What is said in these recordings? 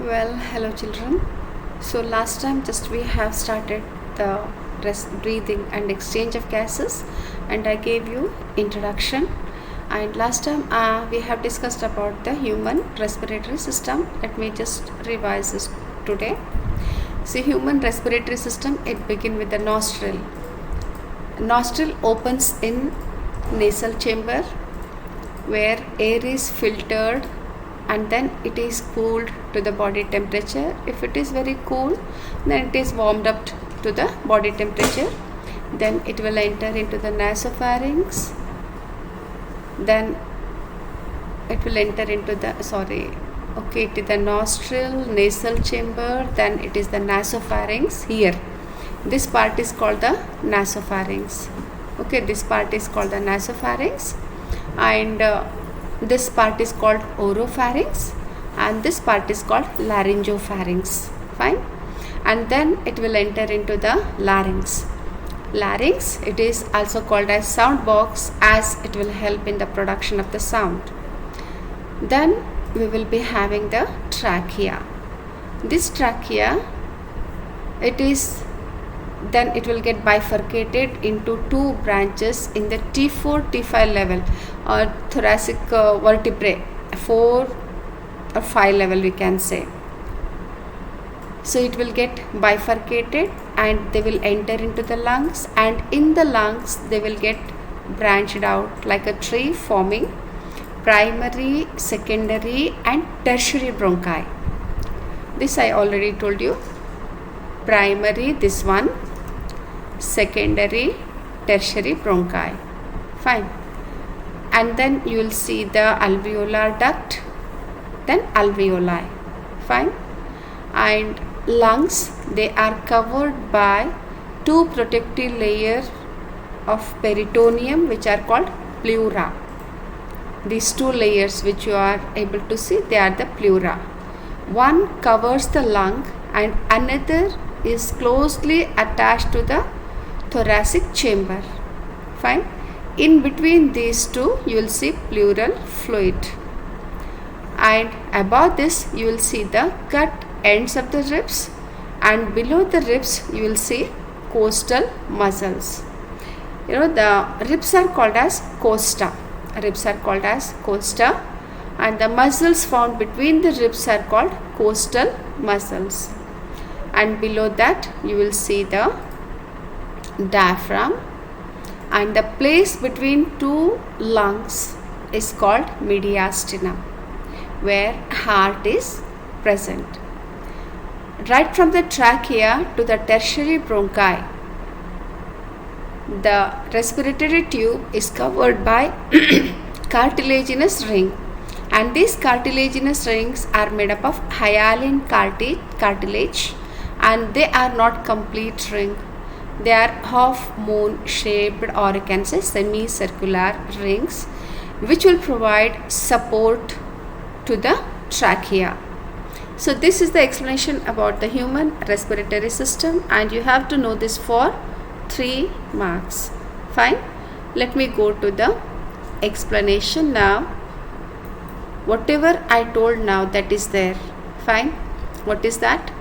Well, hello children. So last time just we have started the breathing and exchange of gases, and I gave you introduction. And last time we have discussed about the human respiratory system. Let me just revise this today. See, human respiratory system, it begins with the nostril. Nostril opens in nasal chamber where air is filtered and then it is cooled to the body temperature. If it is very cool, then it is warmed up to the body temperature. Then it will enter into the nasopharynx. Then it will enter into the to the nostril, nasal chamber. Then it is the nasopharynx here. This part is called the nasopharynx. Okay, this part is called the nasopharynx, and this part is called oropharynx, and this part is called laryngopharynx. Fine. And then it will enter into the larynx. Larynx, it is also called as sound box, as it will help in the production of the sound. Then we will be having the trachea. This trachea, it will get bifurcated into two branches in the T4 T5 level, or thoracic vertebrae, 4 or 5 level we can say. So it will get bifurcated and they will enter into the lungs, and in the lungs they will get branched out like a tree, forming primary, secondary and tertiary bronchi. This I already told you. Primary, this one, secondary, tertiary bronchi. Fine. And then you will see the alveolar duct, then alveoli. Fine. And lungs, they are covered by two protective layers of peritoneum, which are called pleura. These two layers which you are able to see, they are the pleura. One covers the lung and another is closely attached to the thoracic chamber. Fine. In between these two you will see pleural fluid, and above this you will see the cut ends of the ribs, and below the ribs you will see costal muscles. The ribs are called as costa. And the muscles found between the ribs are called costal muscles. And below that you will see the diaphragm, and the place between two lungs is called mediastinum, where heart is present. Right from the trachea to the tertiary bronchi, the respiratory tube is covered by cartilaginous ring, and these cartilaginous rings are made up of hyaline cartilage, and they are not complete ring. They are half moon shaped, or you can say semicircular rings, which will provide support to the trachea. So this is the explanation about the human respiratory system, and you have to know this for 3 marks. Fine. Let me go to the explanation now. Whatever I told now, that is there. Fine. What is that?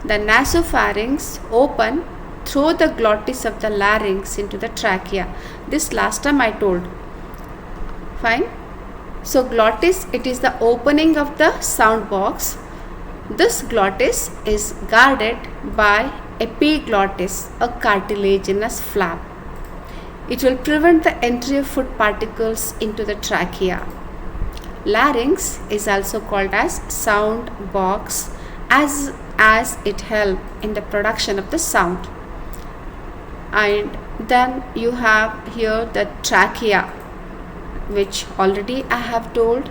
The nasopharynx open through the glottis of the larynx into the trachea. This last time I told. Fine. So glottis, it is the opening of the sound box. This glottis is guarded by epiglottis, a cartilaginous flap. It will prevent the entry of food particles into the trachea. Larynx is also called as sound box, as it helps in the production of the sound. And then you have here the trachea, which already I have told.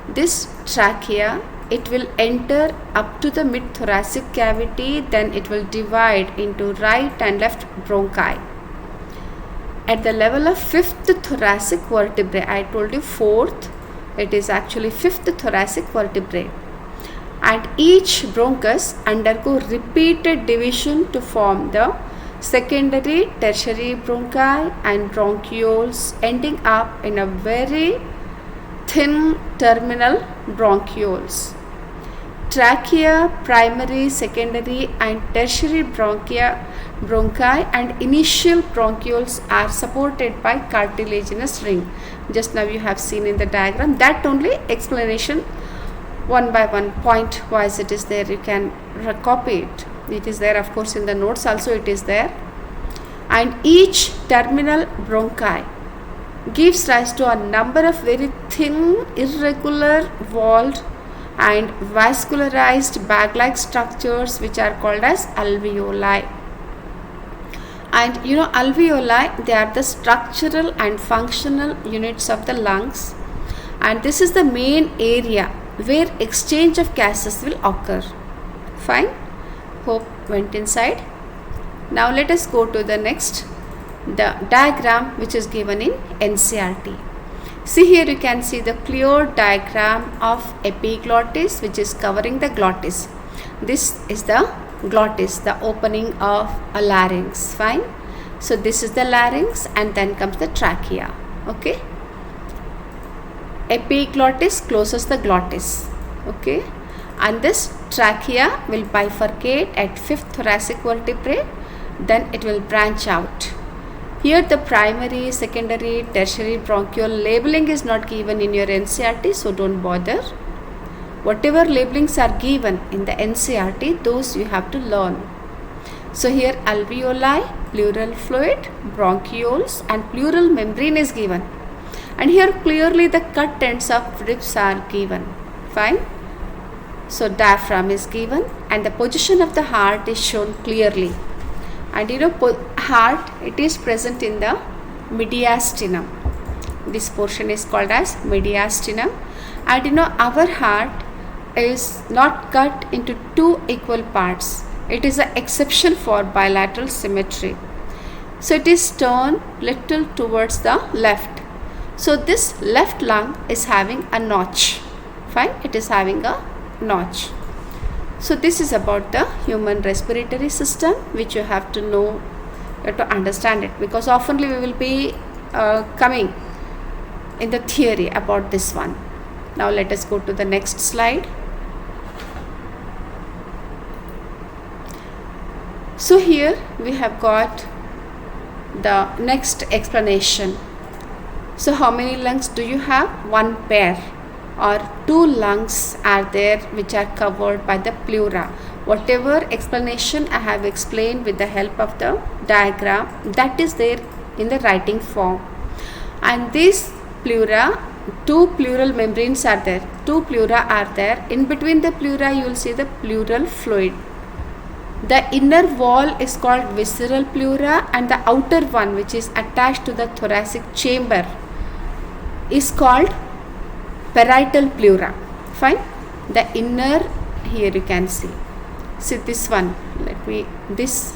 This trachea, it will enter up to the mid-thoracic cavity, then it will divide into right and left bronchi. At the level of 5th thoracic vertebrae, I told you 4th, it is actually 5th thoracic vertebrae. And each bronchus undergo repeated division to form the secondary, tertiary bronchi and bronchioles, ending up in a very thin terminal bronchioles. trachea, primary, secondary and tertiary bronchi and initial bronchioles are supported by cartilaginous ring. Just now you have seen in the diagram, that only explanation one by one, point wise it is there, you can copy it. It is there, of course, in the notes also it is there. And each terminal bronchi gives rise to a number of very thin, irregular walled and vascularized bag-like structures which are called as alveoli. And alveoli, they are the structural and functional units of the lungs, and this is the main area where exchange of gases will occur. Fine, hope went inside. Now let us go to the next, the diagram which is given in NCERT. See here, you can see the clear diagram of epiglottis which is covering the glottis. This is the glottis, the opening of a larynx. Fine, so this is the larynx and then comes the trachea. Okay, epiglottis closes the glottis. Okay, and this trachea will bifurcate at 5th thoracic vertebrae, then it will branch out. Here the primary, secondary, tertiary bronchial labeling is not given in your NCERT, so don't bother. Whatever labelings are given in the NCERT, those you have to learn. So here alveoli, pleural fluid, bronchioles and pleural membrane is given. And here clearly the cut ends of ribs are given. Fine. So diaphragm is given and the position of the heart is shown clearly. And heart, it is present in the mediastinum. This portion is called as mediastinum. And our heart is not cut into two equal parts. It is an exception for bilateral symmetry. So it is turned little towards the left. So this left lung is having a notch. Fine, it is having a notch. So this is about the human respiratory system, which you have to know, you have to understand it, because oftenly we will be coming in the theory about this one. Now let us go to the next slide. So here we have got the next explanation. So how many lungs do you have? One pair or two lungs are there which are covered by the pleura. Whatever explanation I have explained with the help of the diagram, that is there in the writing form. And this pleura, two pleural membranes are there, two pleura are there. In between the pleura you will see the pleural fluid. The inner wall is called visceral pleura and the outer one, which is attached to the thoracic chamber, is called parietal pleura. Fine. The inner, here you can see this one, this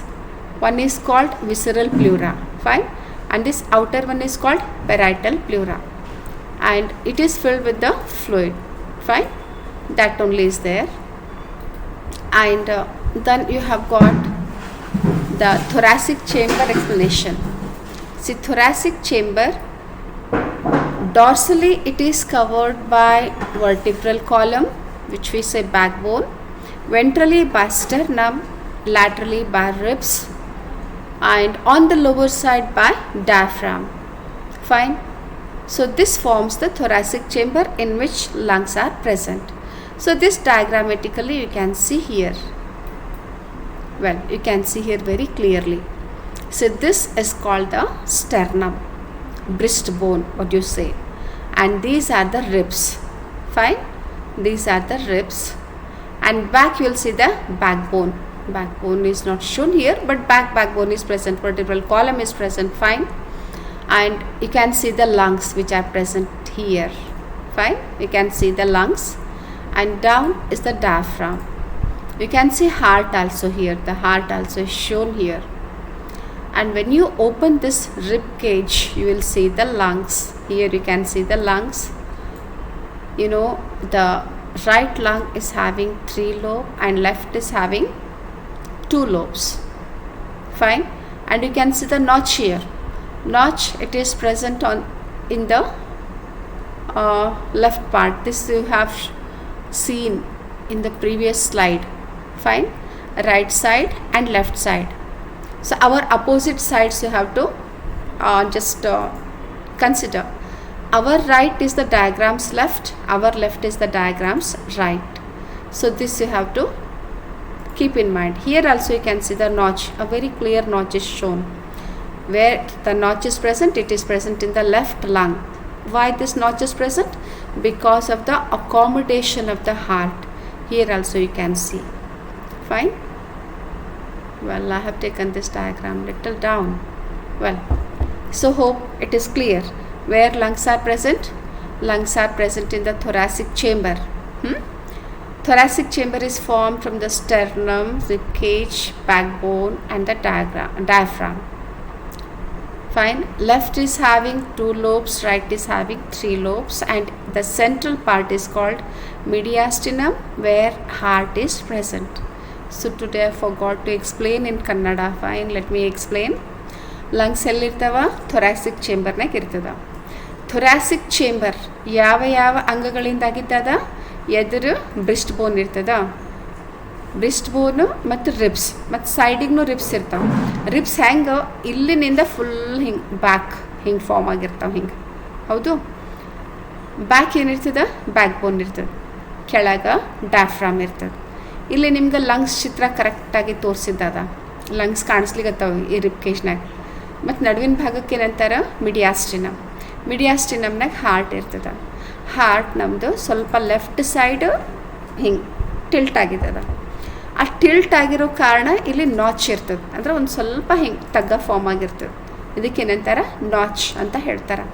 one is called visceral pleura. Fine. And this outer one is called parietal pleura, and it is filled with the fluid. Fine, that only is there. And then you have got the thoracic chamber explanation. See, thoracic chamber, dorsally it is covered by vertebral column, which we say backbone, ventrally by sternum, laterally by ribs, and on the lower side by diaphragm. Fine. So this forms the thoracic chamber in which lungs are present. So this diagrammatically you can see here. Well, you can see here very clearly. So this is called the sternum, breastbone, what you say, and these are the ribs. Fine, these are the ribs, and back you will see the backbone. Backbone is not shown here, but backbone is present, vertebral column is present. Fine, and you can see the lungs which are present here. Fine, you can see the lungs, and down is the diaphragm. You can see heart also here, the heart also is shown here. And when you open this rib cage, you will see the lungs. Here you can see the lungs. The right lung is having 3 lobes and left is having 2 lobes. Fine. And you can see the notch here. Notch, it is present in the left part. This you have seen in the previous slide. Fine. Right side and left side. So our opposite sides you have to just consider. Our right is the diagram's left, our left is the diagram's right. So this you have to keep in mind. Here also you can see the notch, a very clear notch is shown. Where the notch is present, it is present in the left lung. Why this notch is present? Because of the accommodation of the heart. Here also you can see. Fine. Well, I have taken this diagram little down. Well, so hope it is clear. Where lungs are present? Lungs are present in the thoracic chamber. Thoracic chamber is formed from the sternum, rib cage, backbone and the diaphragm. Fine. Left is having 2 lobes, right is having 3 lobes, and the central part is called mediastinum, where heart is present. So today I forgot to explain in Kannada. Fine, let me explain. Lungs ಎಲ್ಲಿರ್ತಾವ? Thoracic ಚೇಂಬರ್ನಾಗ ಇರ್ತದ. Thoracic chamber ಯಾವ ಯಾವ ಅಂಗಗಳಿಂದಾಗಿದ್ದದ? ಎದುರು wrist ಬೋನ್ ಇರ್ತದ, wrist ಬೋನು ಮತ್ತು ribs, ಮತ್ತು ಸೈಡಿಗೂ ribs ಇರ್ತಾವೆ. ರಿಬ್ಸ್ ಹೆಂಗೆ ಇಲ್ಲಿನಿಂದ ಫುಲ್ ಹಿಂಗೆ ಬ್ಯಾಕ್ ಹಿಂಗೆ ಫಾರ್ಮ್ ಆಗಿರ್ತಾವೆ ಹಿಂಗೆ. ಹೌದು. ಬ್ಯಾಕ್ ಏನಿರ್ತದೆ? ಬ್ಯಾಕ್ ಬೋನ್ ಇರ್ತದೆ. ಕೆಳಗೆ ಡಯಾಫ್ರಾಮ್ ಇರ್ತದೆ. ಇಲ್ಲಿ ನಿಮ್ಗೆ ಲಂಗ್ಸ್ ಚಿತ್ರ ಕರೆಕ್ಟಾಗಿ ತೋರಿಸಿದ್ದದ. ಲಂಗ್ಸ್ ಕಾಣಿಸ್ಲಿಕ್ಕತ್ತವೆ ಈ ರಿಬ್ ಕೇಜ್ನಾಗ. ಮತ್ತು ನಡುವಿನ ಭಾಗಕ್ಕೆ ಏನಂತಾರೆ? ಮಿಡಿಯಾಸ್ಟಿನಮ್. ಮಿಡಿಯಾಸ್ಟಿನಮ್ನಾಗ ಹಾರ್ಟ್ ಇರ್ತದೆ. ಹಾರ್ಟ್ ನಮ್ಮದು ಸ್ವಲ್ಪ ಲೆಫ್ಟ್ ಸೈಡು ಹಿಂಗೆ ಟಿಲ್ಟ್ ಆಗಿದ್ದದ. ಆ ಟಿಲ್ಟ್ ಆಗಿರೋ ಕಾರಣ ಇಲ್ಲಿ ನಾಚ್ ಇರ್ತದೆ, ಅಂದರೆ ಒಂದು ಸ್ವಲ್ಪ ಹಿಂಗೆ ತಗ್ಗ ಫಾರ್ಮ್ ಆಗಿರ್ತದೆ. ಇದಕ್ಕೇನಂತಾರೆ? ನಾಚ್ ಅಂತ ಹೇಳ್ತಾರೆ.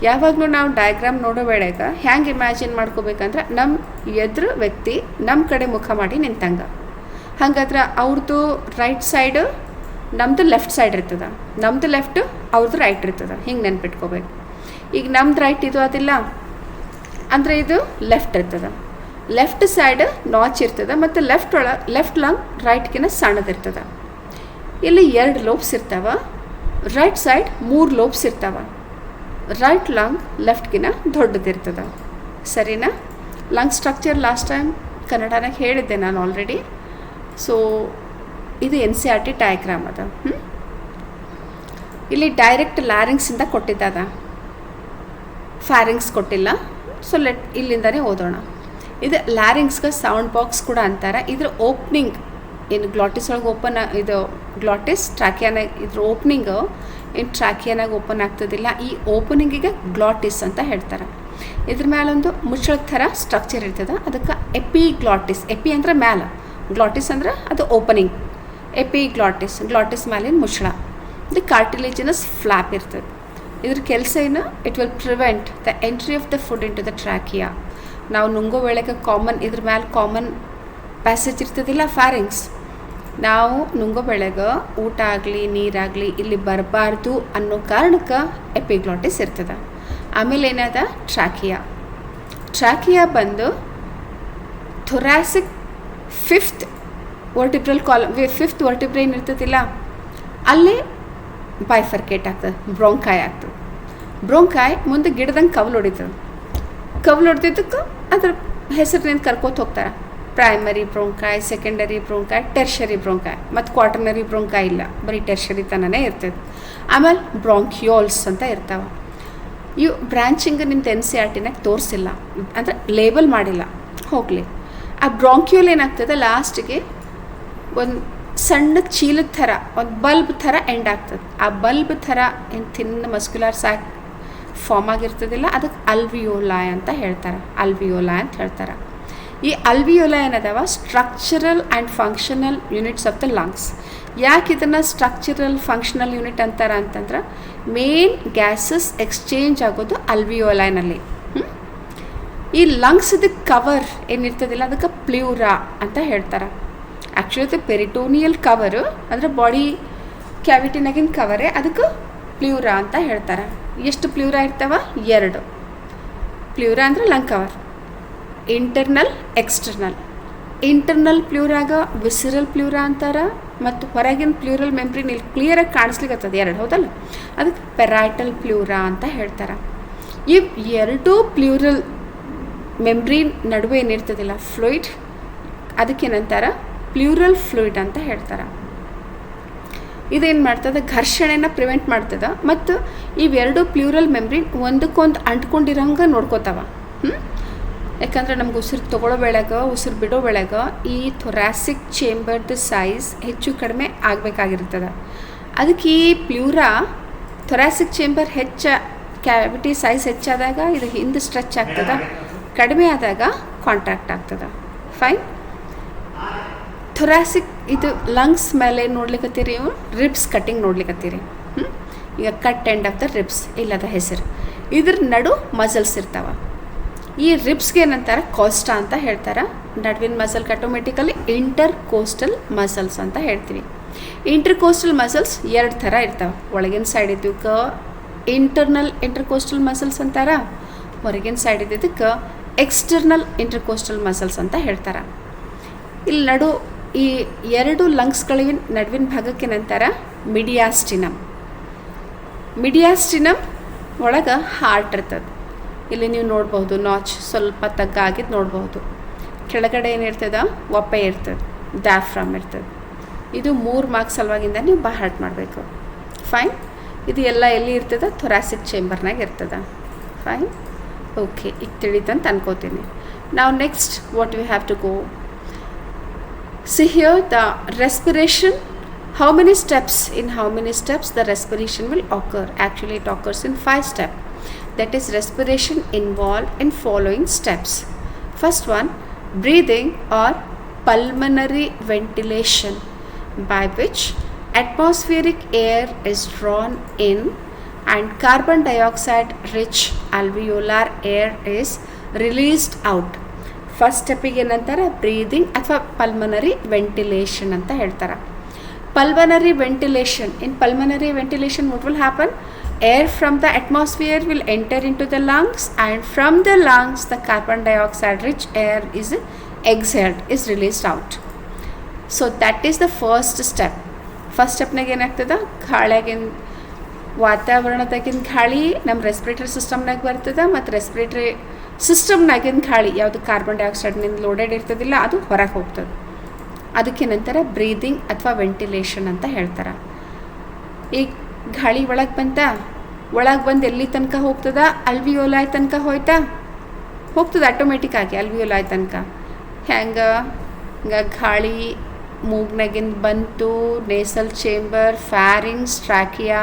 ಯಾವಾಗಲೂ ನಾವು ಡಯಾಗ್ರಾಮ್ ನೋಡೋ ವೇಳೆಗೆ ಹ್ಯಾಂಗೆ ಇಮ್ಯಾಜಿನ್ ಮಾಡ್ಕೋಬೇಕಂದ್ರೆ ನಮ್ಮ ಎದುರು ವ್ಯಕ್ತಿ ನಮ್ಮ ಕಡೆ ಮುಖ ಮಾಡಿ ನಿಂತಂಗೆ. ಹಾಗಾದ್ರೆ ಅವ್ರದ್ದು ರೈಟ್ ಸೈಡು ನಮ್ಮದು ಲೆಫ್ಟ್ ಸೈಡ್ ಇರ್ತದೆ, ನಮ್ಮದು ಲೆಫ್ಟು ಅವ್ರದ್ದು ರೈಟ್ ಇರ್ತದೆ. ಹಿಂಗೆ ನೆನ್ಪಿಟ್ಕೋಬೇಕು. ಈಗ ನಮ್ದು ರೈಟ್ ಇದು ಅದಿಲ್ಲ ಅಂದರೆ ಇದು ಲೆಫ್ಟ್ ಇರ್ತದೆ. ಲೆಫ್ಟ್ ಸೈಡ್ ನಾಚ್ ಇರ್ತದೆ ಮತ್ತು ಲೆಫ್ಟ್ ಲಂಗ್ ರೈಟ್ಗಿನ ಸಣ್ಣದಿರ್ತದೆ. ಇಲ್ಲಿ 2 ಲೋಬ್ಸ್ ಇರ್ತಾವೆ, ರೈಟ್ ಸೈಡ್ 3 ಲೋಬ್ಸ್ ಇರ್ತಾವೆ. ರೈಟ್ ಲಂಗ್ ಲೆಫ್ಟ್ಗಿನ ದೊಡ್ಡದಿರ್ತದೆ. ಸರಿನಾ? ಲಂಗ್ ಸ್ಟ್ರಕ್ಚರ್ ಲಾಸ್ಟ್ ಟೈಮ್ ಕನ್ನಡನಾಗ ಹೇಳಿದ್ದೆ ನಾನು ಆಲ್ರೆಡಿ. ಸೊ ಇದು NCERT ಡಯಾಗ್ರಾಮ್ ಅದ. ಇಲ್ಲಿ ಡೈರೆಕ್ಟ್ ಲ್ಯಾರಿಂಗ್ಸಿಂದ ಕೊಟ್ಟಿದ್ದದ, ಫ್ಯಾರಿಂಗ್ಸ್ ಕೊಟ್ಟಿಲ್ಲ. ಸೊ ಇಲ್ಲಿಂದನೇ ಓದೋಣ. ಇದು ಲ್ಯಾರಿಂಗ್ಸ್ಗೆ ಸೌಂಡ್ ಬಾಕ್ಸ್ ಕೂಡ ಅಂತಾರೆ. ಇದ್ರ ಓಪ್ನಿಂಗ್ ಏನು ಗ್ಲಾಟಿಸ್ ಒಳಗೆ ಓಪನ್, ಇದು ಗ್ಲಾಟಿಸ್ ಟ್ರಾಕಿಯಾನಾಗ ಇದ್ರ ಓಪ್ನಿಂಗು ಏನು ಟ್ರಾಕಿಯಾನಾಗ ಓಪನ್ ಆಗ್ತದಿಲ್ಲ. ಈ ಓಪನಿಂಗಿಗೆ ಗ್ಲಾಟಿಸ್ ಅಂತ ಹೇಳ್ತಾರೆ. ಇದ್ರ ಮೇಲೊಂದು ಮುಚ್ಚಳದ ಥರ ಸ್ಟ್ರಕ್ಚರ್ ಇರ್ತದೆ, ಅದಕ್ಕೆ ಎಪಿಗ್ಲಾಟಿಸ್. ಎಪಿ ಅಂದರೆ ಮ್ಯಾಲ, ಗ್ಲಾಟಿಸ್ ಅಂದರೆ ಅದು ಓಪನಿಂಗ್. ಎಪಿಗ್ಲಾಟಿಸ್, ಗ್ಲಾಟಿಸ್ ಮೇಲಿನ ಮುಚ್ಚಳ. ಇದು ಕಾರ್ಟಿಲೇಜಿನಸ್ ಫ್ಲ್ಯಾಪ್ ಇರ್ತದೆ. ಇದ್ರ ಕೆಲಸ ಏನು? It will prevent the entry of the food into the trachea. ನಾವು ನುಂಗೋ ವೇಳೆಗೆ ಕಾಮನ್ ಇದ್ರ ಮೇಲೆ ಕಾಮನ್ ಪ್ಯಾಸೇಜ್ ಇರ್ತದಿಲ್ಲ, ಫ್ಯಾರಿಂಗ್ಸ್. ನಾವು ನುಂಗೋ ವೇಳೆಗೆ ಊಟ ಆಗಲಿ ನೀರಾಗಲಿ ಇಲ್ಲಿ ಬರಬಾರ್ದು ಅನ್ನೋ ಕಾರಣಕ್ಕೆ ಎಪಿಗ್ಲಾಟಿಸ್ ಇರ್ತದೆ. ಆಮೇಲೆ ಏನದ? ಟ್ರಾಕಿಯಾ ಬಂದು ಥೊರಾಸಿಕ್ ಫಿಫ್ತ್ ವರ್ಟಿಬ್ರೆ ಏನಿರ್ತದಿಲ್ಲ ಅಲ್ಲಿ ಬೈಫರ್ಕೇಟ್ ಆಗ್ತದೆ, ಬ್ರೋಂಕಾಯ್ ಆಗ್ತದೆ. ಬ್ರೋಂಕಾಯ್ ಮುಂದೆ ಗಿಡದಂಗೆ ಕವಲು ಹೊಡಿತದೆ. ಕವಲು ಹೊಡೆದಿದ್ದಕ್ಕೆ ಅದ್ರ ಹೆಸರಿನಿಂದ ಕರ್ಕೋತ ಹೋಗ್ತಾರೆ. Primary bronchi, secondary bronchi, tertiary bronchi. ಮತ್ತು ಕ್ವಾಟರ್ನರಿ ಬ್ರೋಂಕಾಯ್ ಇಲ್ಲ, ಬರೀ ಟೆರ್ಷರಿ ತನನೇ ಇರ್ತದೆ. ಆಮೇಲೆ ಬ್ರೋಂಕ್ಯೋಲ್ಸ್ ಅಂತ ಇರ್ತಾವೆ. ಇವು ಬ್ರ್ಯಾಂಚಿಂಗ್ ನಿಮ್ದು NCERTನಾಗ ತೋರಿಸಿಲ್ಲ, ಅಂದರೆ ಲೇಬಲ್ ಮಾಡಿಲ್ಲ. ಹೋಗಲಿ. ಆ ಬ್ರೋಂಕ್ಯೂಲ್ ಏನಾಗ್ತದೆ? ಲಾಸ್ಟಿಗೆ ಒಂದು ಸಣ್ಣ ಚೀಲದ ಥರ, ಒಂದು ಬಲ್ಬ್ ಥರ ಎಂಡ್ ಆಗ್ತದೆ. ಆ ಬಲ್ಬ್ ಥರ ಏನು ಥಿನ್ ಮಸ್ಕ್ಯುಲರ್ ಸ್ಯಾಕ್ ಫಾರ್ಮ್ ಆಗಿರ್ತದಿಲ್ಲ, ಅದಕ್ಕೆ ಅಲ್ವಿಯೋಲಾಯ್ ಅಂತ ಹೇಳ್ತಾರೆ. ಅಲ್ವಿಯೋಲಾಯ್ ಅಂತ ಹೇಳ್ತಾರೆ. ಈ ಅಲ್ವಿಯೋಲಾಯ್ ಏನದಾವ? Structural and functional units of the lungs. ಯಾಕೆ ಇದನ್ನು ಸ್ಟ್ರಕ್ಚರಲ್ ಫಂಕ್ಷನಲ್ ಯೂನಿಟ್ ಅಂತಾರೆ ಅಂತಂದ್ರೆ ಮೇನ್ ಗ್ಯಾಸಸ್ ಎಕ್ಸ್ಚೇಂಜ್ ಆಗೋದು ಅಲ್ವಿಯೋಲಾಯ್ನಲ್ಲಿ. ಈ ಲಂಗ್ಸ್ದ ಕವರ್ ಏನಿರ್ತದಿಲ್ಲ ಅದಕ್ಕೆ ಪ್ಲ್ಯೂರಾ ಅಂತ ಹೇಳ್ತಾರೆ. ಆ್ಯಕ್ಚುಲಿ ಅದು ಪೆರಿಟೋನಿಯಲ್ ಕವರು, ಅಂದರೆ ಬಾಡಿ ಕ್ಯಾವಿಟಿನಾಗಿನ ಕವರೇ, ಅದಕ್ಕೆ ಪ್ಲ್ಯೂರಾ ಅಂತ ಹೇಳ್ತಾರೆ. ಎಷ್ಟು ಪ್ಲ್ಯೂರಾ ಇರ್ತಾವ? 2 ಪ್ಲ್ಯೂರಾ ಅಂದರೆ lung cover. Internal, external. Internal ಪ್ಲ್ಯೂರಾಗ ವಿಸಿರಲ್ ಪ್ಲ್ಯೂರಾ ಅಂತಾರೆ, ಮತ್ತು ಹೊರಗಿನ ಪ್ಲ್ಯೂರಲ್ ಮೆಂಬ್ರೇನ್ ಇಲ್ಲಿ ಕ್ಲಿಯರಾಗಿ ಕಾಣಿಸ್ಲಿಕ್ಕತ್ತದ 2, ಹೌದಲ್ಲ? ಅದಕ್ಕೆ ಪೆರೈಟಲ್ ಪ್ಲ್ಯೂರಾ ಅಂತ ಹೇಳ್ತಾರೆ. ಈ 2 ಪ್ಲ್ಯೂರಲ್ ಮೆಂಬ್ರೇನ್ ನಡುವೆ ಏನಿರ್ತದಿಲ್ಲ ಫ್ಲೂಯಿಡ್, ಅದಕ್ಕೇನಂತಾರ ಪ್ಲೂರಲ್ ಫ್ಲೂಯಿಡ್ ಅಂತ ಹೇಳ್ತಾರೆ. ಇದೇನು ಮಾಡ್ತದೆ, ಘರ್ಷಣೆನ ಪ್ರಿವೆಂಟ್ ಮಾಡ್ತದೆ ಮತ್ತು ಇವೆರಡು ಪ್ಲೂರಲ್ ಮೆಂಬ್ರೇನ್ ಒಂದಕ್ಕೊಂದು ಅಂಟ್ಕೊಂಡಿರೋಂಗೆ ನೋಡ್ಕೋತಾವ. ಯಾಕಂದ್ರೆ ನಮ್ಗೆ ಉಸಿರು ತೊಗೊಳ್ಳೋ ಬೆಳೆಗ ಉಸಿರು ಬಿಡೋ ಬೆಳೆಗ ಈ ಥೊರಾಸಿಕ್ ಚೇಂಬರ್ದು ಸೈಜ್ ಹೆಚ್ಚು ಕಡಿಮೆ ಆಗಬೇಕಾಗಿರ್ತದೆ. ಅದಕ್ಕೆ ಈ ಥೊರಾಸಿಕ್ ಚೇಂಬರ್ ಕ್ಯಾವಿಟಿ ಸೈಜ್ ಹೆಚ್ಚಾದಾಗ ಇದು ಹಿಂದೆ ಸ್ಟ್ರೆಚ್ ಆಗ್ತದೆ, ಕಡಿಮೆ ಆದಾಗ ಕಾಂಟ್ರಾಕ್ಟ್ ಆಗ್ತದೆ. ಫೈನ್. ಥೊರಾಸಿಕ್ ಇದು ಲಂಗ್ಸ್ ಮೇಲೆ ನೋಡ್ಲಿಕ್ಕತ್ತೀರಿ, ರಿಬ್ಸ್ ಕಟ್ಟಿಂಗ್ ನೋಡ್ಲಿಕ್ಕತ್ತೀರಿ. ಈಗ cut end of the ribs ಇಲ್ಲದ ಹೆಸರು. ಇದ್ರ ನಡು ಮಸಲ್ಸ್ ಇರ್ತಾವೆ. ಈ ರಿಬ್ಸ್ಗೆ ಏನಂತಾರೆ ಕೋಸ್ಟಾ ಅಂತ ಹೇಳ್ತಾರೆ. ನಡುವಿನ ಮಸಲ್ಗೆ ಆಟೋಮೆಟಿಕಲಿ ಇಂಟರ್ ಕೋಸ್ಟಲ್ ಮಸಲ್ಸ್ ಅಂತ ಹೇಳ್ತೀವಿ. ಇಂಟರ್ ಕೋಸ್ಟಲ್ ಮಸಲ್ಸ್ ಎರಡು ಥರ ಇರ್ತಾವೆ. ಒಳಗಿನ ಸೈಡ್ ಇದ್ದಕ್ಕೆ ಇಂಟರ್ನಲ್ ಇಂಟರ್ ಕೋಸ್ಟಲ್ ಮಸಲ್ಸ್ ಅಂತಾರೆ, ಹೊರಗಿನ ಸೈಡ್ ಇದ್ದಕ್ಕೆ ಎಕ್ಸ್ಟರ್ನಲ್ ಇಂಟರ್ ಕೋಸ್ಟಲ್ ಮಸಲ್ಸ್ ಅಂತ ಹೇಳ್ತಾರೆ. ಇಲ್ಲಿ ಈ ಎರಡು ಲಂಗ್ಸ್ಗಳಿಗಿನ ನಡುವಿನ ಭಾಗಕ್ಕೆ ಏನಂತಾರೆ ಮಿಡಿಯಾಸ್ಟಿನಮ್. ಮಿಡಿಯಾಸ್ಟಿನಮ್ ಒಳಗೆ ಹಾರ್ಟ್ ಇರ್ತದೆ. ಇಲ್ಲಿ ನೀವು ನೋಡ್ಬೋದು, ನಾಚ್ ಸ್ವಲ್ಪ ತಗ್ಗಾಗಿದ್ದು ನೋಡ್ಬೋದು. ಕೆಳಗಡೆ ಏನಿರ್ತದೆ, ಒಪ್ಪೆ ಇರ್ತದೆ, ಡಯಾಫ್ರಾಮ್ ಇರ್ತದೆ. ಇದು 3 ಮಾರ್ಕ್ಸ್ ಸಲುವಾಗಿಂದ ನೀವು ಬೈ ಹಾರ್ಟ್ ಮಾಡಬೇಕು. ಫೈನ್. ಇದು ಎಲ್ಲ ಎಲ್ಲಿ ಇರ್ತದೆ, ಥೊರಾಸಿಕ್ ಚೇಂಬರ್ನಾಗ ಇರ್ತದೆ. ಫೈನ್. ಓಕೆ, ಈಗ ತಿಳಿತಂತ ಅನ್ಕೋತೀನಿ. ನಾವು next what we have to go. See here the respiration, how many steps the respiration will occur. Actually it occurs in 5 steps. That is, respiration involved in following steps. First one, breathing or pulmonary ventilation, by which atmospheric air is drawn in and carbon dioxide rich alveolar air is released out. First ಸ್ಟೆಪ್ಪಿಗೆ ಏನಂತಾರೆ breathing ಅಥವಾ pulmonary ventilation ಅಂತ ಹೇಳ್ತಾರೆ. Pulmonary ventilation, in pulmonary ventilation what will happen, air from the atmosphere will enter into the lungs and from the lungs the carbon dioxide rich air is exhaled, is released out. So that is the first step. First ಸ್ಟೆಪ್ನಾಗ ಏನಾಗ್ತದೆ, ಗಾಳಿಯಾಗಿನ ವಾತಾವರಣದಾಗಿನ ಗಾಳಿ ನಮ್ಮ respiratory ಸಿಸ್ಟಮ್ನಾಗ ಬರ್ತದೆ ಮತ್ತು respiratory ಸಿಸ್ಟಮ್ನಾಗಿನ ಗಾಳಿ ಯಾವುದು carbon ಡೈಆಕ್ಸೈಡ್ನಿಂದ loaded ಇರ್ತದಿಲ್ಲ ಅದು ಹೊರಗೆ ಹೋಗ್ತದೆ. ಅದಕ್ಕೇನಂತಾರೆ ಬ್ರೀದಿಂಗ್ ಅಥವಾ ವೆಂಟಿಲೇಷನ್ ಅಂತ ಹೇಳ್ತಾರೆ. ಈಗ ಗಾಳಿ ಒಳಗೆ ಬಂದು ಎಲ್ಲಿ ತನಕ ಹೋಗ್ತದ, ಅಲ್ವಿಯೋಲಾಯ್ ತನಕ ಹೋಗ್ತದೆ ಆಟೋಮೆಟಿಕ್ ಆಗಿ ಅಲ್ವಿಯೋಲಾಯ್ ತನಕ. ಹೆಂಗೆ ಗಾಳಿ ಮೂಗ್ನಾಗಿಂದ ಬಂತು, nasal chamber, pharynx, trachea,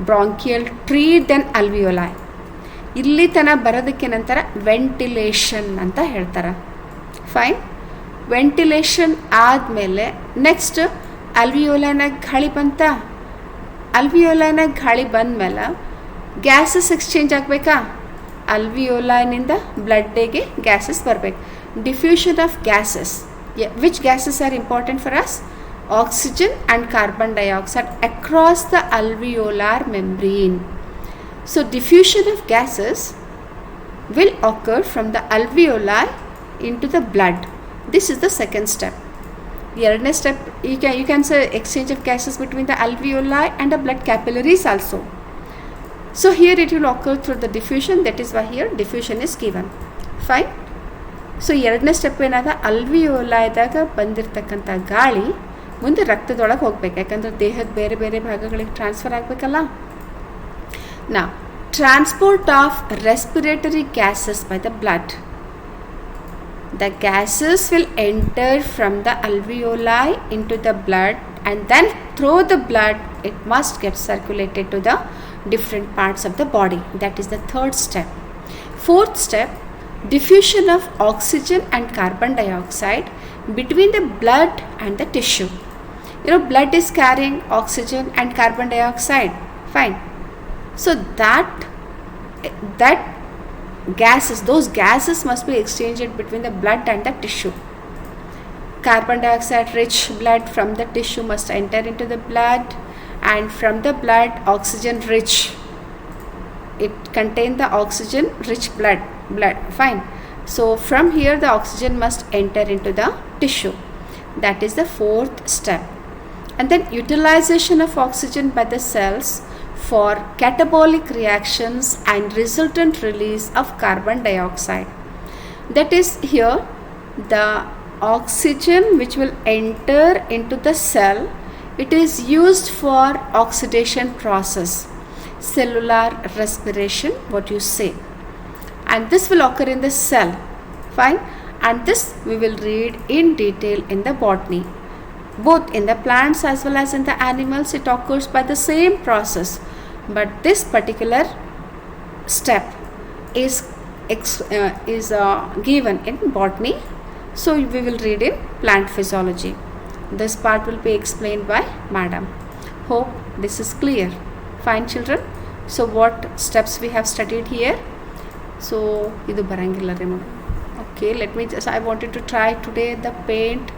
bronchial tree, then alveoli. ಇಲ್ಲಿ ತನಕ ಬರೋದಕ್ಕೆ ನಂತರ ವೆಂಟಿಲೇಷನ್ ಅಂತ ಹೇಳ್ತಾರೆ. ಫೈನ್. ವೆಂಟಿಲೇಷನ್ ಆದಮೇಲೆ ನೆಕ್ಸ್ಟ್ ಅಲ್ವಿಯೋಲಾಯ್ನಾಗ ಗಾಳಿ ಬಂದಮೇಲೆ ಗ್ಯಾಸಸ್ ಎಕ್ಸ್ಚೇಂಜ್ ಆಗಬೇಕಾ, ಅಲ್ವಿಯೋಲಾಯ್ನಿಂದ ಬ್ಲಡ್ಡಿಗೆ ಗ್ಯಾಸಸ್ ಬರಬೇಕು. Diffusion of gases, which gases are important for us, oxygen and carbon dioxide across the alveolar membrane. So diffusion of gases will occur from the alveoli into the blood. This is the second step. ಎರಡನೇ step, you can say exchange of gases between the alveoli and the blood capillaries also. So here it will occur through the diffusion, that is why here diffusion is given. Fine. So ಎರಡನೇ step ಏನಾದ, ಅಲ್ವಿಯೋಲಾಯ್ದಾಗ ಬಂದಿರತಕ್ಕಂಥ ಗಾಳಿ ಮುಂದೆ ರಕ್ತದೊಳಗೆ ಹೋಗ್ಬೇಕು, ಯಾಕಂದ್ರೆ ದೇಹದ ಬೇರೆ ಬೇರೆ ಭಾಗಗಳಿಗೆ transfer ಆಗಬೇಕಲ್ಲ. Now, transport of respiratory gases by the blood. The gases will enter from the alveoli into the blood and then through the blood it must get circulated to the different parts of the body. That is the third step. Fourth step, diffusion of oxygen and carbon dioxide between the blood and the tissue. Blood is carrying oxygen and carbon dioxide. Fine. So that those gases must be exchanged between the blood and the tissue. Carbon dioxide rich blood from the tissue must enter into the blood, and from the blood oxygen rich, it contains the oxygen rich blood. Fine. So from here the oxygen must enter into the tissue. That is the fourth step. And then utilization of oxygen by the cells for catabolic reactions and resultant release of carbon dioxide. That is, here the oxygen which will enter into the cell, it is used for oxidation process, cellular respiration, what you say, and this will occur in the cell. Fine. And this we will read in detail in the botany. Both in the plants as well as in the animals, it occurs by the same process, but this particular step is given in botany, so we will read in plant physiology. This part will be explained by madam. Hope this is clear. Fine children. So what steps we have studied here? So idu barangilla re madam. Okay, let me just, I wanted to try today the paint,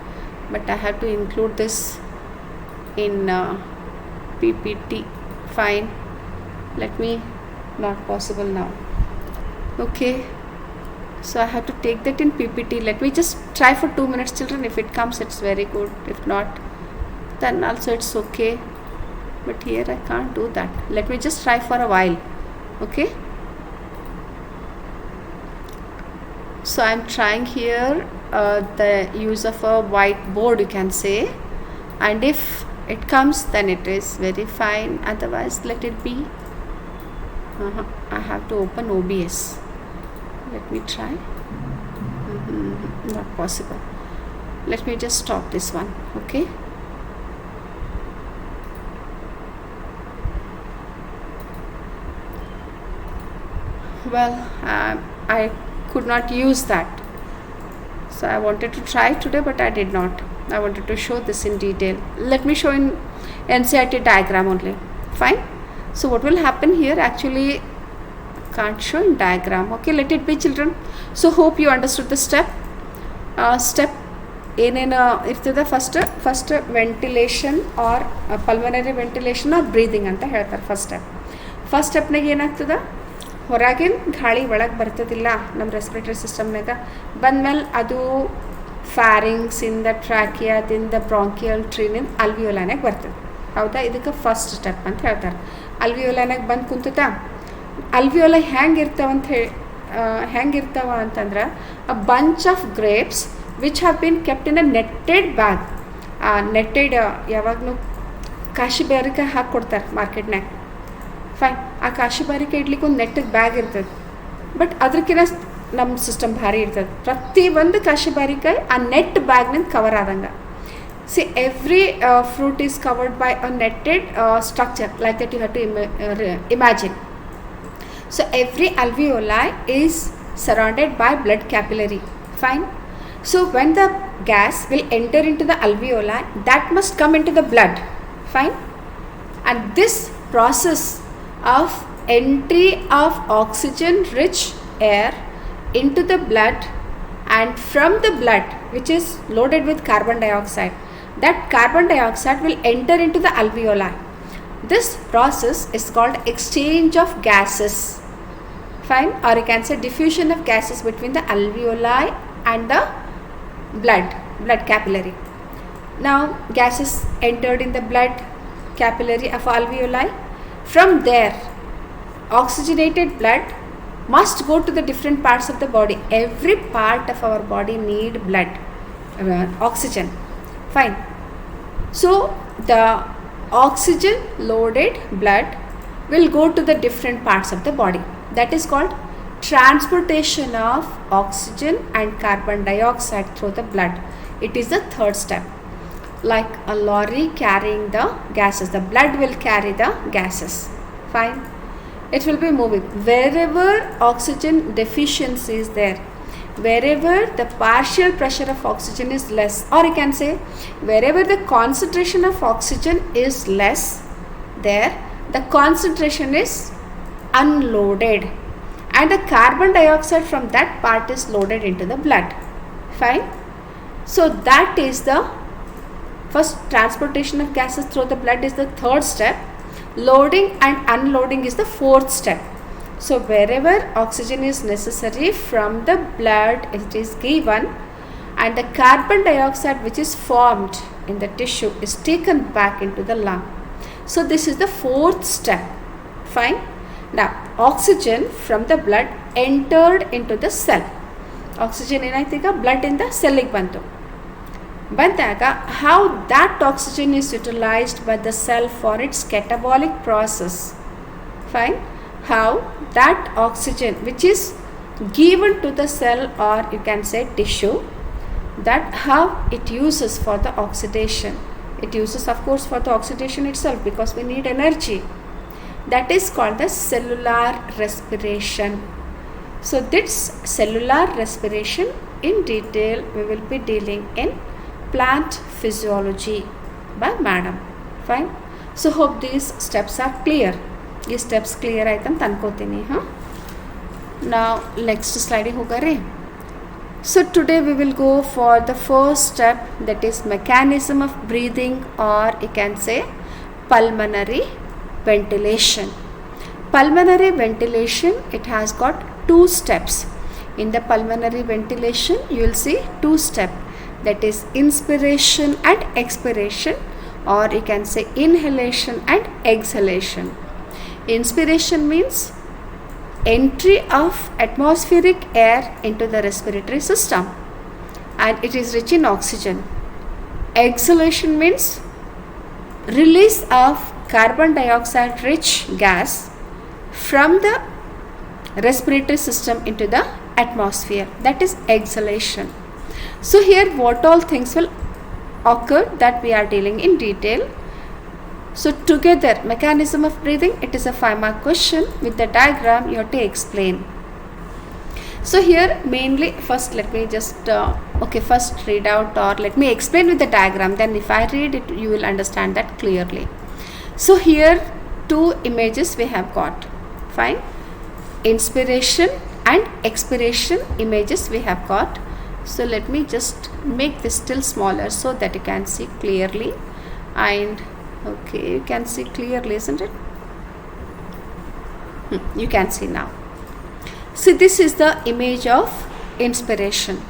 but I have to include this in PPT. Fine, let me, not possible now. Okay, so I have to take that in PPT. Let me just try for 2 minutes children. If it comes, it's very good. If not, then also it's okay, but here I can't do that. Let me just try for a while. Okay, so I'm trying here the use of a whiteboard, you can say, and if it comes then it is very fine, otherwise let it be. I have to open OBS. Let me try. Not possible. Let me just stop this one. Okay, well, I could not use that, so I wanted to try today, but I did not. I wanted to show this in detail. Let me show in NCERT diagram only. Fine. So what will happen here, actually can't show in diagram. Okay, let it be children. So hope you understood the step. Step ಏನೇನು ಇರ್ತದೆ, first ventilation or pulmonary ventilation or breathing ಅಂತ ಹೇಳ್ತಾರೆ. First ಸ್ಟೆಪ್ನಾಗ ಏನಾಗ್ತದೆ, ಹೊರಗಿನ ಗಾಳಿ ಒಳಗೆ ಬರ್ತದಿಲ್ಲ ನಮ್ಮ ರೆಸ್ಪಿರೇಟರಿ ಸಿಸ್ಟಮ್ನಾಗ, ಬಂದಮೇಲೆ ಅದು ಫ್ಯಾರಿಂಗ್ಸಿಂದ, ಟ್ರ್ಯಾಕಿಯಾದಿಂದ, ಬ್ರಾಂಕಿಯಲ್ ಟ್ರೀನಿಂದ ಅಲ್ವಿಯೋಲಾನಾಗ ಬರ್ತದೆ. ಹೌದಾ, ಇದಕ್ಕೆ ಫಸ್ಟ್ ಸ್ಟೆಪ್ ಅಂತ ಹೇಳ್ತಾರೆ. ಅಲ್ವಿಯೋಲಾನಾಗ ಬಂದು ಕುಂತುತ್ತಾ, ಅಲ್ವಿಯೋಲ ಹೆಂಗಿರ್ತಾವ ಅಂತಂದ್ರೆ ಅ bunch of grapes which have been kept in a netted bag. ಆ ನೆಟ್ಟೆಡ್ ಯಾವಾಗಲೂ ಕಾಶಿ ಬೇರಿಕಾಯಿ ಹಾಕ್ಕೊಡ್ತಾರೆ ಮಾರ್ಕೆಟ್ನಾಗ. ಫೈನ್, ಆ ಕಾಶಿ ಬಾರಿಕಾಯಿ ಇಡ್ಲಿಕ್ಕೆ ಒಂದು ನೆಟ್ಟದ ಬ್ಯಾಗ್ ಇರ್ತದೆ, ಬಟ್ ಅದಕ್ಕಿಂತ ನಮ್ಮ ಸಿಸ್ಟಮ್ ಭಾರಿ ಇರ್ತದೆ. ಪ್ರತಿಯೊಂದು ಕಾಶಿ ಬಾರಿಕಾಯಿ ಆ ನೆಟ್ ಬ್ಯಾಗ್ನಿಂದ ಕವರ್ ಆದಂಗೆ. See, every fruit is covered by a netted structure like that. You have to imagine. So every alveoli is surrounded by blood capillary. Fine. So when the gas will enter into the alveoli, that must come into the blood. Fine. And this process of entry of oxygen rich air into the blood, and from the blood which is loaded with carbon dioxide, that carbon dioxide will enter into the alveoli. This process is called exchange of gases. Fine, or you can say diffusion of gases between the alveoli and the blood capillary. Now gases entered in the blood capillary of alveoli. From there, oxygenated blood must go to the different parts of the body. Every part of our body need blood, oxygen. Fine. So the oxygen loaded blood will go to the different parts of the body. That is called transportation of oxygen and carbon dioxide through the blood. It is the third step. Like a lorry carrying the gases, the blood will carry the gases. Fine. It will be moving. Wherever oxygen deficiency is there, wherever the partial pressure of oxygen is less, or you can say wherever the concentration of oxygen is less, there the concentration is unloaded and the carbon dioxide from that part is loaded into the blood. Fine. So that is the first. Transportation of gases through the blood is the third step. Loading and unloading is the fourth step. So wherever oxygen is necessary from the blood, it is given, and the carbon dioxide which is formed in the tissue is taken back into the lung. So this is the fourth step. Fine. Now oxygen from the blood entered into the cell. Oxygen ಏನಾಯ್ತು ಈಗ blood ಇಂದ ಸೆಲ್ಲಿಗೆ ಬಂದಾಗ how that oxygen is utilised by the cell for it's catabolic process. Fine. How that oxygen which is given to the cell, or you can say tissue, that how it uses for the oxidation. It uses of course for the oxidation itself, because we need energy. That is called the cellular respiration. So this cellular respiration in detail we will be dealing in plant physiology by madam. Fine. So hope these steps are clear. These steps clear ಆಯ್ತಂತ ಅನ್ಕೋತೀನಿ. Now next slide ಹೋಗಾರೆ. So today we will go for the first step, that is mechanism of breathing, or you can say pulmonary ventilation. Pulmonary ventilation, it has got two steps. In the pulmonary ventilation you will see two steps, that is inspiration and expiration, or you can say inhalation and exhalation. Inspiration means entry of atmospheric air into the respiratory system, and it is rich in oxygen. Exhalation means release of carbon dioxide rich gas from the respiratory system into the atmosphere. That is exhalation. So here what all things will occur, that we are dealing in detail. So together, mechanism of breathing, it is a 5-mark question. With the diagram you have to explain. So here mainly, first let me just first read out, or let me explain with the diagram, then if I read it you will understand that clearly. So here two images we have got. Fine. Inspiration and expiration images we have got. So let me just make this still smaller so that you can see clearly. And okay, you can see clearly, isn't it? You can see now. See, this is the image of inspiration.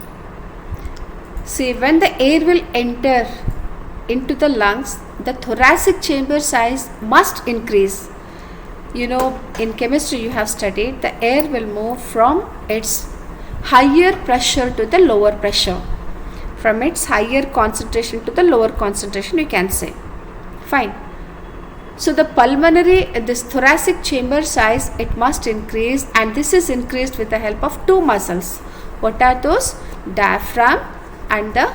See, when the air will enter into the lungs, the thoracic chamber size must increase. You know, in chemistry you have studied, the air will move from its higher pressure to the lower pressure, from its higher concentration to the lower concentration, you can say. Fine. So the pulmonary, this thoracic chamber size, it must increase, and this is increased with the help of two muscles. What are those? Diaphragm and the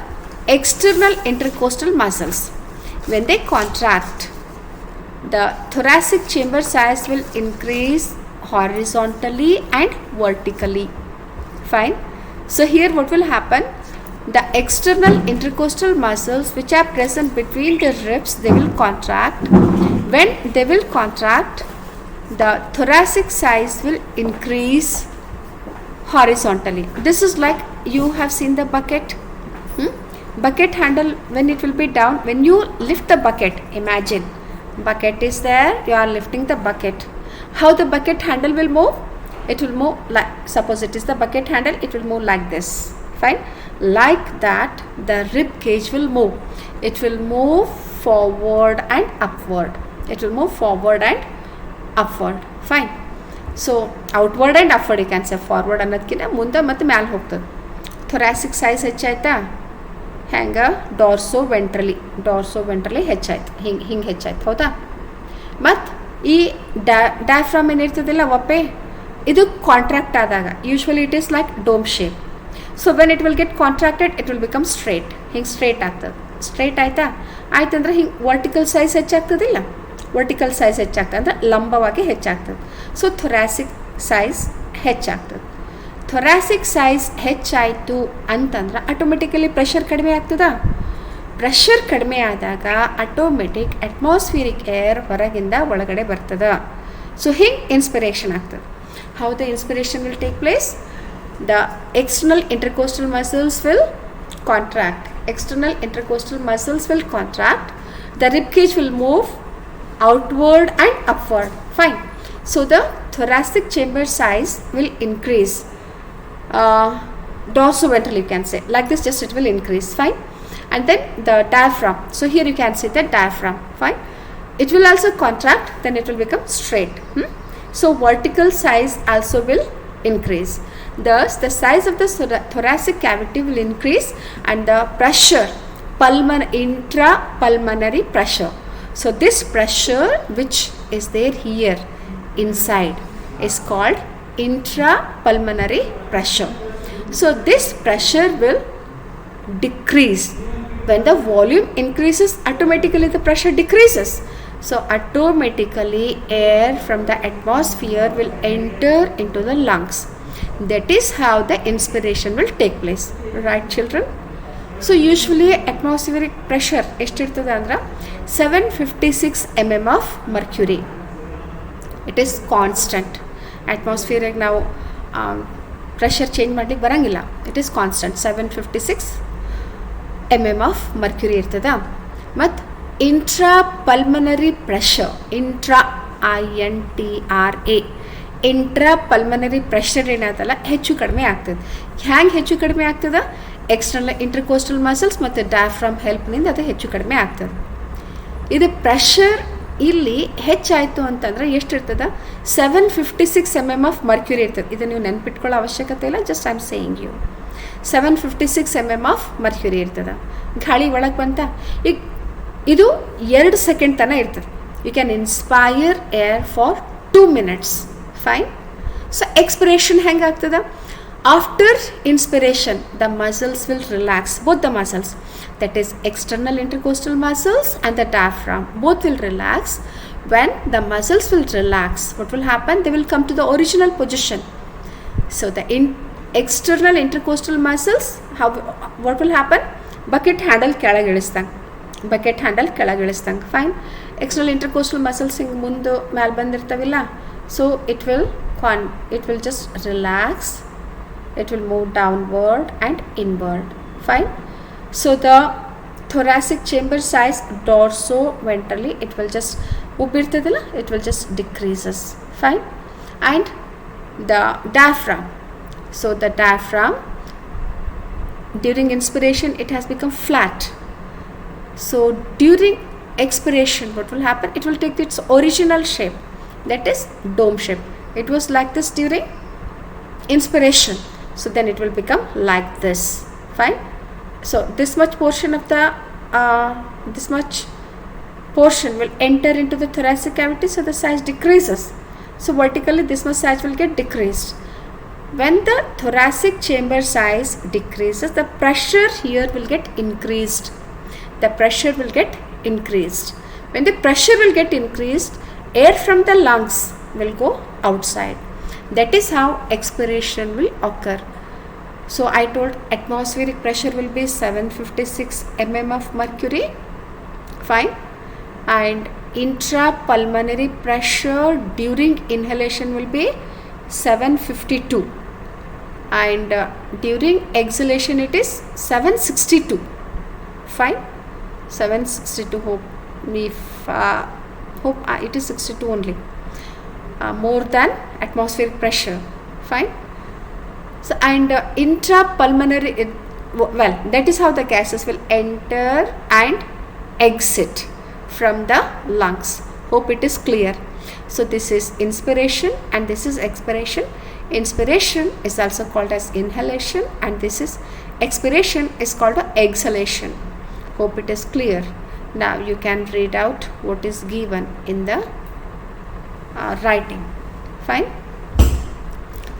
external intercostal muscles. When they contract, the thoracic chamber size will increase horizontally and vertically. Fine. So here what will happen? The external intercostal muscles which are present between the ribs, they will contract. When they will contract, the thoracic size will increase horizontally. This is like, you have seen the bucket. Bucket handle, when it will be down, when you lift the bucket, imagine bucket is there, you are lifting the bucket. How the bucket handle will move? It will move like, suppose it is the bucket handle, it will move like this. Fine. Like that the rib cage will move. It will move forward and upward. It will move forward and upward. Fine. So outward and upward, you can say. Forward ಅನ್ನೋದಕ್ಕಿಂತ ಮುಂದೆ ಮತ್ತು ಮ್ಯಾಲೆ ಹೋಗ್ತದೆ. Thoracic size ಹೆಚ್ಚಾಯ್ತಾ? ಹೆಂಗೆ? ಡಾರ್ಸೋ ವೆಂಟ್ರಲಿ ಹೆಚ್ಚಾಯ್ತು, ಹಿಂಗೆ ಹೆಚ್ಚಾಯ್ತು, ಹೌದಾ? ಮತ್ತು ಈ ಡಯಾಫ್ರಾಮ್ ಏನಿರ್ತದಿಲ್ಲ, ಒಪ್ಪೆ, ಇದು ಕಾಂಟ್ರಾಕ್ಟ್ ಆದಾಗ usually it is like dome shape. So when it will get contracted, it will become straight. ಹಿಂಗೆ ಸ್ಟ್ರೇಟ್ ಆಗ್ತದೆ. ಸ್ಟ್ರೇಟ್ ಆಯಿತಾ? ಆಯ್ತಂದ್ರೆ ಹಿಂಗೆ ವರ್ಟಿಕಲ್ ಸೈಜ್ ಹೆಚ್ಚಾಗ್ತದಿಲ್ಲ, ವರ್ಟಿಕಲ್ ಸೈಜ್ ಹೆಚ್ಚಾಗ್ತದೆ ಅಂದರೆ ಲಂಬವಾಗಿ ಹೆಚ್ಚಾಗ್ತದೆ. ಸೊ ಥೊರಾಸಿಕ್ ಸೈಜ್ ಹೆಚ್ಚಾಗ್ತದೆ. ಥೊರಾಸಿಕ್ ಸೈಜ್ ಹೆಚ್ಚಾಯಿತು ಅಂತಂದ್ರೆ ಆಟೋಮೆಟಿಕಲಿ ಪ್ರೆಷರ್ ಕಡಿಮೆ ಆಗ್ತದಾ? ಪ್ರೆಷರ್ ಕಡಿಮೆ ಆದಾಗ ಆಟೋಮೆಟಿಕ್ ಅಟ್ಮಾಸ್ಫಿಯರಿಕ್ ಏರ್ ಹೊರಗಿಂದ ಒಳಗಡೆ ಬರ್ತದೆ. ಸೊ ಹಿಂಗೆ ಇನ್ಸ್ಪಿರೇಷನ್ ಆಗ್ತದೆ. How the inspiration will take place? The external intercostal muscles will contract. External intercostal muscles will contract. The rib cage will move outward and upward. Fine. So the thoracic chamber size will increase. Dorsoventral, you can say. Like this, just it will increase. Fine. And then the diaphragm. So here you can see the diaphragm. Fine. It will also contract. Then it will become straight. So vertical size also will increase. Thus, the size of the thoracic cavity will increase and the pressure, intrapulmonary pressure. So, this pressure which is there here inside is called intrapulmonary pressure. So, this pressure will decrease. When the volume increases, automatically the pressure decreases. So automatically air from the atmosphere will enter into the lungs. That is how the inspiration will take place. Right, children? So usually atmospheric pressure ಎಷ್ಟಿರ್ತದೆ ಅಂದ್ರೆ 756 mm of mercury. It is constant. Atmospheric ನಾವು pressure change ಮಾಡಲಿಕ್ಕೆ ಬರಂಗಿಲ್ಲ. It is constant. 756 mm of mercury ಇರ್ತದ. ಮತ್ತು ಇಂಟ್ರಾಪಲ್ಮನರಿ pressure, ಇಂಟ್ರಾಪಲ್ಮನರಿ pressure ಏನಾಯ್ತಲ್ಲ ಹೆಚ್ಚು ಕಡಿಮೆ ಆಗ್ತದೆ. ಹ್ಯಾಂಗೆ ಹೆಚ್ಚು ಕಡಿಮೆ ಆಗ್ತದೆ? ಎಕ್ಸ್ಟರ್ನಲ್ ಇಂಟರ್ಕೋಸ್ಟಲ್ ಮಸಲ್ಸ್ ಮತ್ತು ಡಯಾಫ್ರಾಮ್ ಹೆಲ್ಪ್ನಿಂದ ಅದು ಹೆಚ್ಚು ಕಡಿಮೆ ಆಗ್ತದೆ. ಇದು ಪ್ರೆಷರ್ ಇಲ್ಲಿ ಹೆಚ್ಚಾಯಿತು ಅಂತಂದ್ರೆ ಎಷ್ಟಿರ್ತದೆ? 756 mm of mercury ಇರ್ತದೆ. ಇದು ನೀವು ನೆನ್ಪಿಟ್ಕೊಳ್ಳೋ ಅವಶ್ಯಕತೆ ಇಲ್ಲ, just I am saying you. 756 mm of mercury ಇರ್ತದೆ. ಗಾಳಿ ಒಳಗೆ ಬಂತ ಈಗ ಇದು 2 ಸೆಕೆಂಡ್ ತನಕ ಇರ್ತದೆ. You can inspire air for 2 minutes. Fine. So expiration ಹೆಂಗಾಗ್ತದೆ? After inspiration the muscles will relax, both the muscles, that is external intercostal muscles and the diaphragm, both will relax. When the muscles will relax, what will happen? They will come to the original position. So the external intercostal muscles, what will happen? Bucket handle ಕೆಳಗೆ ಇಳಿಸ್ದಂಗೆ. Fine. External intercostal muscles ಹಿಂಗೆ ಮುಂದೆ ಮೇಲೆ ಬಂದಿರ್ತಾವಿಲ್ಲ, so it will just relax, it will move downward and inward. Fine. So the thoracic chamber size dorso-ventrally, it will just ubirtadilla, it will just decreases. Fine. And the diaphragm, so the diaphragm during inspiration it has become flat. So during expiration what will happen? It will take its original shape, that is dome shape. It was like this during inspiration, so then it will become like this. Fine. So this much portion of the will enter into the thoracic cavity, so the size decreases. So vertically this much size will get decreased. When the thoracic chamber size decreases, the pressure here will get increased. When the pressure will get increased, air from the lungs will go outside. That is how expiration will occur. So I told atmospheric pressure will be 756 mm of mercury. Fine. And intrapulmonary pressure during inhalation will be 752. And during exhalation it is 762. Fine. 762. Hope it is 62 only. More than atmospheric pressure. Fine. So and intrapulmonary, that is how the gases will enter and exit from the lungs. Hope it is clear. So this is inspiration and this is expiration. Inspiration is also called as inhalation and this is expiration is called exhalation. Hope it is clear. Now you can read out what is given in the writing. Fine.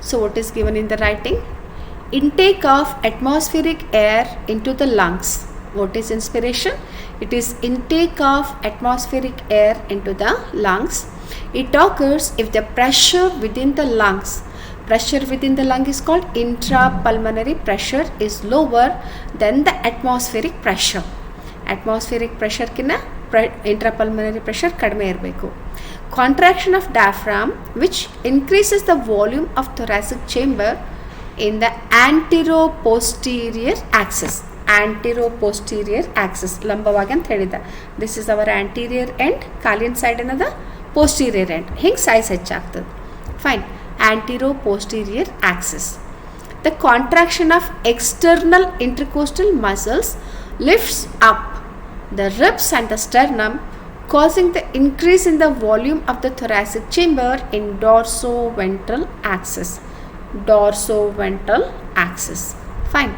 So what is given in the writing? Intake of atmospheric air into the lungs. What is inspiration? It is intake of atmospheric air into the lungs. It occurs if the pressure within the lung is called intrapulmonary pressure is lower than the atmospheric pressure. Atmospheric pressure kinna intrapulmonary pressure kadme irbeku. Contraction of diaphragm, which increases the volume of thoracic chamber in the anteroposterior axis. ಲಂಬವಾಗಿ ಅಂತ ಹೇಳಿದ. This is our anterior end, ಕಾಲಿನ side ಏನದ posterior end. ಹಿಂಗೆ size ಹೆಚ್ಚಾಗ್ತದೆ. Fine. Anteroposterior axis. The contraction of external intercostal muscles lifts up the ribs and the sternum, causing the increase in the volume of the thoracic chamber in dorsoventral axis. dorsoventral axis. Fine.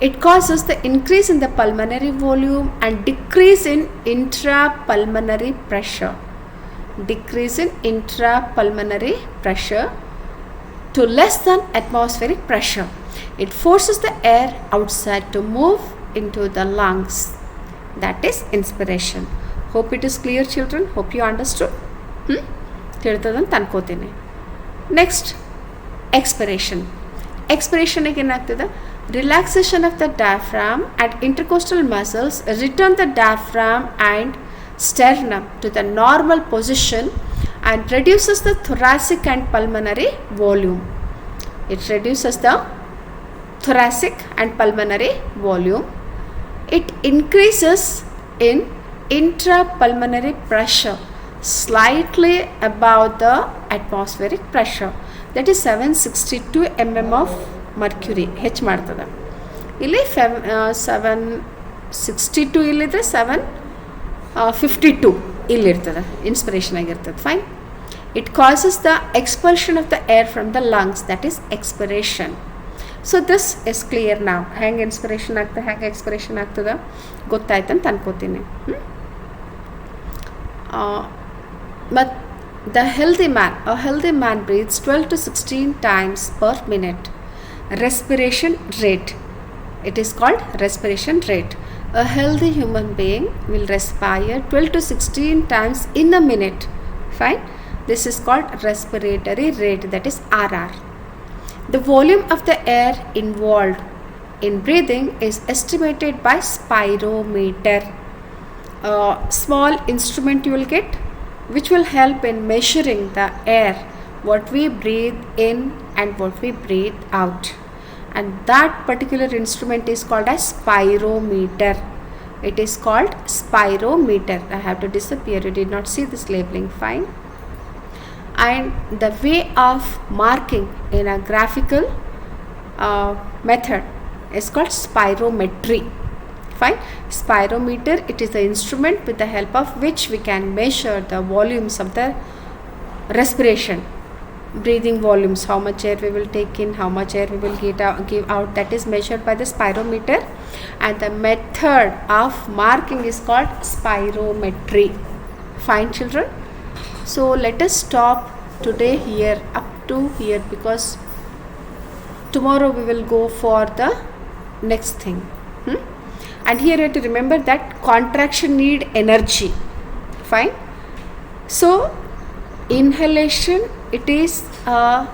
It causes the increase in the pulmonary volume and decrease in intrapulmonary pressure. Decrease in intrapulmonary pressure to less than atmospheric pressure. It forces the air outside to move into the lungs. That is inspiration. Hope it is clear, children. Hope you understood. ತಿಳಿತದಂತ ಅನ್ಕೋತೀನಿ. Next expiration. ಎಕ್ಸ್ಪಿರೇಷನ್ಗೆ ಏನಾಗ್ತದೆ, relaxation of the diaphragm and intercostal muscles return the diaphragm and sternum to the normal position and reduces the thoracic and pulmonary volume. It reduces the thoracic and pulmonary volume. It increases in intrapulmonary pressure slightly above the atmospheric pressure, that is 762 mm of mercury. ಹೆಚ್ಚು ಮಾಡ್ತದೆ. ಇಲ್ಲಿ 762 ಇಲ್ಲಿದ್ರೆ 752 ಇಲ್ಲಿರ್ತದೆ, inspiration ಆಗಿರ್ತದೆ. Fine. It causes the expulsion of the air from the lungs, that is expiration. So this is clear ನಾವು. ಹೆಂಗೆ inspiration ಆಗ್ತದೆ, ಹೆಂಗೆ expiration ಆಗ್ತದೆ ಗೊತ್ತಾಯ್ತಂತ ಅನ್ಕೋತೀನಿ. ಮತ್ತು the healthy man breathes 12 to 16 times per minute. Respiration rate, it is called respiration rate. A healthy human being will respire 12 to 16 times in a minute. Fine. This is called respiratory rate, that is RR. The volume of the air involved in breathing is estimated by spirometer. A small instrument you will get which will help in measuring the air, what we breathe in and what we breathe out. And that particular instrument is called as spirometer. It is called spirometer. I have to disappear. You did not see this labeling. Fine. And the way of marking in a graphical method is called spirometry. Fine. Spirometer, it is the instrument with the help of which we can measure the volumes of the respiration, breathing volumes, how much air we will take in, how much air we will give out. That is measured by the spirometer, and the method of marking is called spirometry. Fine, children. So let us stop today here, up to here, because tomorrow we will go for the next thing. And here you have to remember that contraction need energy. Fine. So inhalation, it is a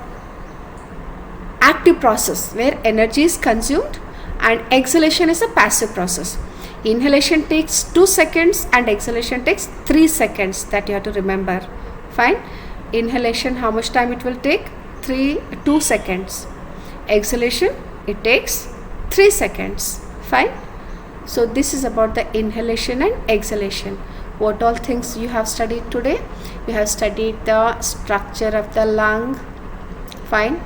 active process where energy is consumed, and exhalation is a passive process. Inhalation takes 2 seconds and exhalation takes 3 seconds. That you have to remember. Fine. Inhalation, how much time it will take? 2 seconds. Exhalation, it takes 3 seconds. Fine. So this is about the inhalation and exhalation. What all things you have studied today? You have studied the structure of the lung. Fine.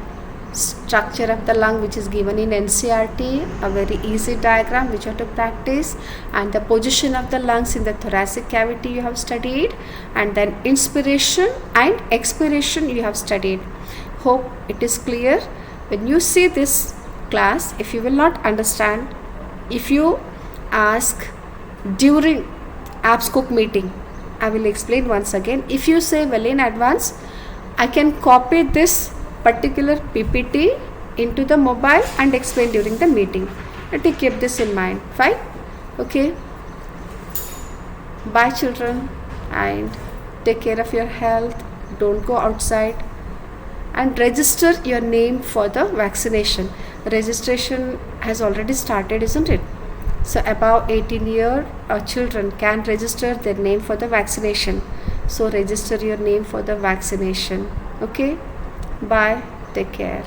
Structure of the lung, which is given in NCERT, a very easy diagram which you have to practice. And the position of the lungs in the thoracic cavity you have studied. And then inspiration and expiration you have studied. Hope it is clear. When you see this class, if you will not understand, if you ask during APSCOOK meeting, I will explain once again. If you say well in advance, I can copy this particular PPT into the mobile and explain during the meeting. Let me keep this in mind. Fine. Okay. Bye, children, and take care of your health. Don't go outside, and register your name for the vaccination. Registration has already started, isn't it? So above 18-year children can register their name for the vaccination. So register your name for the vaccination. Okay. Bye. Take care.